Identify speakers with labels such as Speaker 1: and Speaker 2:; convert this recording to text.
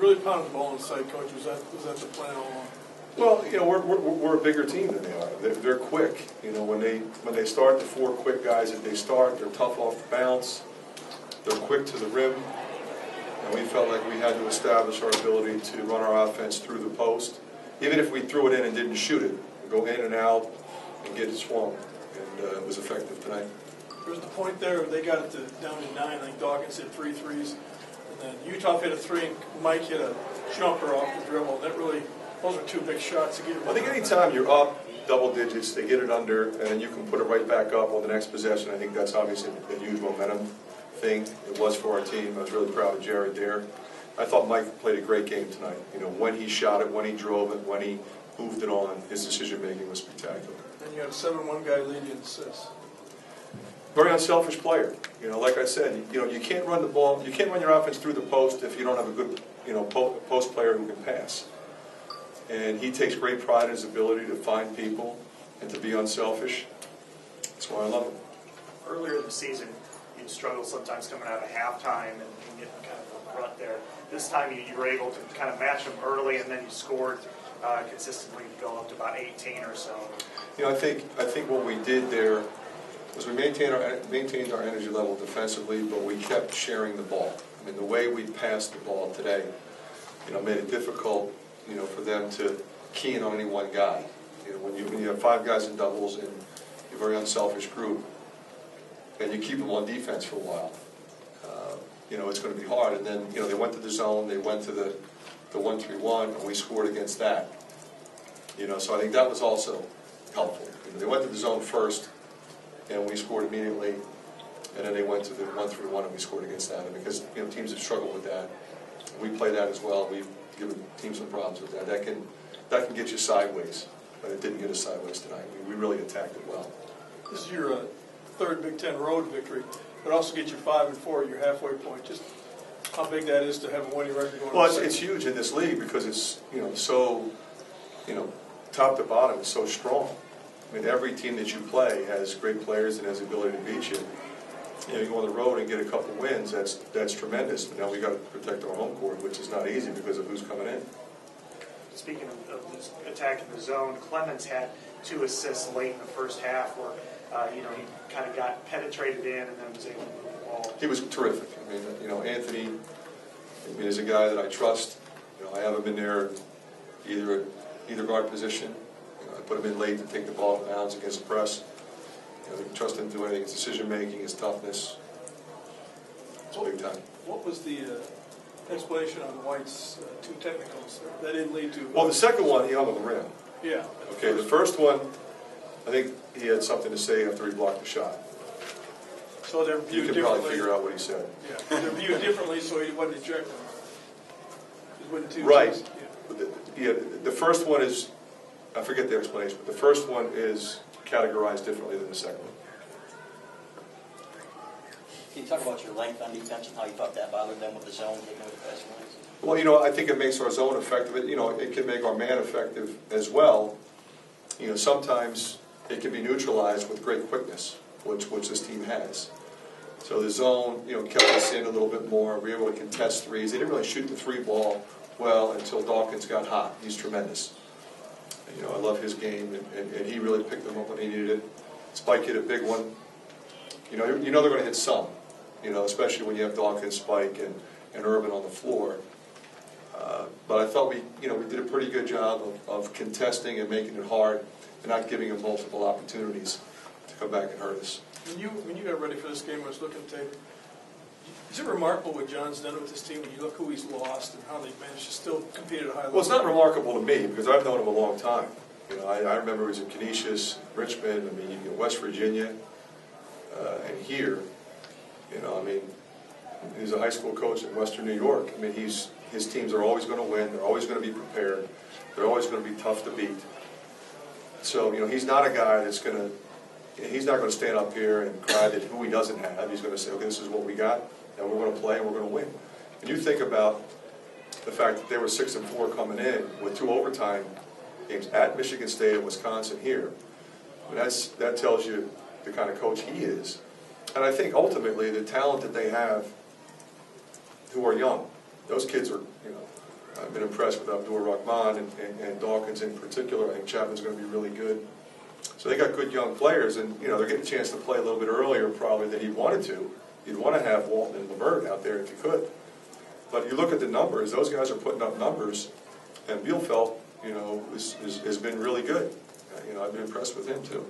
Speaker 1: really pounded the ball inside, Coach. Was that the plan all along?
Speaker 2: Well, you know, we're a bigger team than they are. They're quick. You know, when they start, the four quick guys that they start, they're tough off the bounce. They're quick to the rim. And we felt like we had to establish our ability to run our offense through the post. Even if we threw it in and didn't shoot it, go in and out and get it swung. And it was effective tonight.
Speaker 1: There was the point there they got it down to 9. I think Dawkins hit 3 threes. And then Utah hit a 3 and Mike hit a jumper off the dribble. And that really, those are 2 big shots to get it.
Speaker 2: I think any time you're up double digits, they get it under, and then you can put it right back up on the next possession. I think that's obviously a huge momentum thing. It was for our team. I was really proud of Jared there. I thought Mike played a great game tonight. You know, when he shot it, when he drove it, when he moved it on, his decision-making was spectacular.
Speaker 1: And you had a 7-1 guy lead you in assists.
Speaker 2: Very unselfish player. You know, like I said, you know, you can't run the ball, you can't run your offense through the post if you don't have a good, you know, post player who can pass. And he takes great pride in his ability to find people and to be unselfish. That's why I love him.
Speaker 3: Earlier in the season, you'd struggle sometimes coming out of halftime and getting kind of a rut there. This time you were able to kind of match them early, and then you scored consistently to go up to about 18 or so.
Speaker 2: You know, I think what we did there was we maintained our energy level defensively, but we kept sharing the ball. I mean, the way we passed the ball today, you know, made it difficult, you know, for them to key in on any one guy. You know, when you have 5 guys in doubles and you're a very unselfish group, and you keep them on defense for a while, you know, it's going to be hard. And then, you know, they went to the zone, they went to the 1-3-1, and we scored against that. You know, so I think that was also helpful. You know, they went to the zone first, and we scored immediately, and then they went to the 1-3-1, and we scored against that. And because, you know, teams have struggled with that, we play that as well. We've given teams some problems with that. That can get you sideways, but it didn't get us sideways tonight. We really attacked it well.
Speaker 1: This is your 3rd Big Ten road victory, but also get you 5-4 at your halfway point. Just how big that is to have a winning record going.
Speaker 2: Well, it's huge in this league because it's, you know, so, you know, top to bottom is so strong. I mean, every team that you play has great players and has the ability to beat you. You know, you go on the road and get a couple wins, that's tremendous. But now we got to protect our home court, which is not easy because of who's coming in.
Speaker 3: Speaking of this attack in the zone, Clemens had 2 assists late in the first half where, you know, he kind of got penetrated in and then was able to move the ball.
Speaker 2: He was terrific. I mean, you know, Anthony, I mean, is a guy that I trust. You know, I have him in there either guard position. You know, I put him in late to take the ball out of bounds against the press. You know, you can trust him to do anything. His decision making, his toughness. It's big time.
Speaker 1: What was the explanation on White's 2 technicals that didn't lead to?
Speaker 2: Well, the second one, he hung on the rim.
Speaker 1: Yeah.
Speaker 2: Okay, the first one, I think he had something to say after he blocked the shot.
Speaker 1: So they're
Speaker 2: You
Speaker 1: viewed
Speaker 2: can
Speaker 1: differently.
Speaker 2: probably figure out what he said.
Speaker 1: Yeah, they're viewed differently, so he wasn't ejected.
Speaker 2: Right.
Speaker 1: Yeah.
Speaker 2: The first one is, I forget the explanation, but the first one is categorized differently than the second one.
Speaker 4: Can you talk about your length on defense and how you thought that bothered them with the zone, taking away the fast ones?
Speaker 2: Well, you know, I think it makes our zone effective. You know, it can make our man effective as well. You know, sometimes it can be neutralized with great quickness, which this team has. So the zone, you know, kept us in a little bit more. We were able to contest threes. They didn't really shoot the 3 ball well until Dawkins got hot. He's tremendous. And, you know, I love his game, and he really picked them up when he needed it. Spike hit a big one. You know they're going to hit some. You know, especially when you have Dawkins, Spike, and Urban on the floor. But I thought we did a pretty good job of contesting and making it hard and not giving them multiple opportunities to come back and hurt us.
Speaker 1: When you got ready for this game, I was looking at tape. Is it remarkable what John's done with this team when you look who he's lost and how they've managed to still compete at a high level?
Speaker 2: Well, it's not remarkable to me because I've known him a long time. You know, I remember he was in Canisius, Richmond, I mean, in West Virginia, and here. You know, I mean, he's a high school coach in Western New York. I mean, his teams are always going to win. They're always going to be prepared. They're always going to be tough to beat. So, you know, he's not a guy that's going to. He's not going to stand up here and cry that who he doesn't have. He's going to say, okay, this is what we got, and we're going to play, and we're going to win. And you think about the fact that they were 6-4 coming in with 2 overtime games at Michigan State and Wisconsin here. I mean, that tells you the kind of coach he is. And I think ultimately the talent that they have who are young, those kids are, you know, I've been impressed with Abdur Rahman and Dawkins in particular. I think Chapman's going to be really good. So they got good young players, and they're getting a chance to play a little bit earlier probably than he wanted to. You'd want to have Walton and Levert out there if you could. But you look at the numbers; those guys are putting up numbers, and Bielfeldt, has been really good. I've been impressed with him too.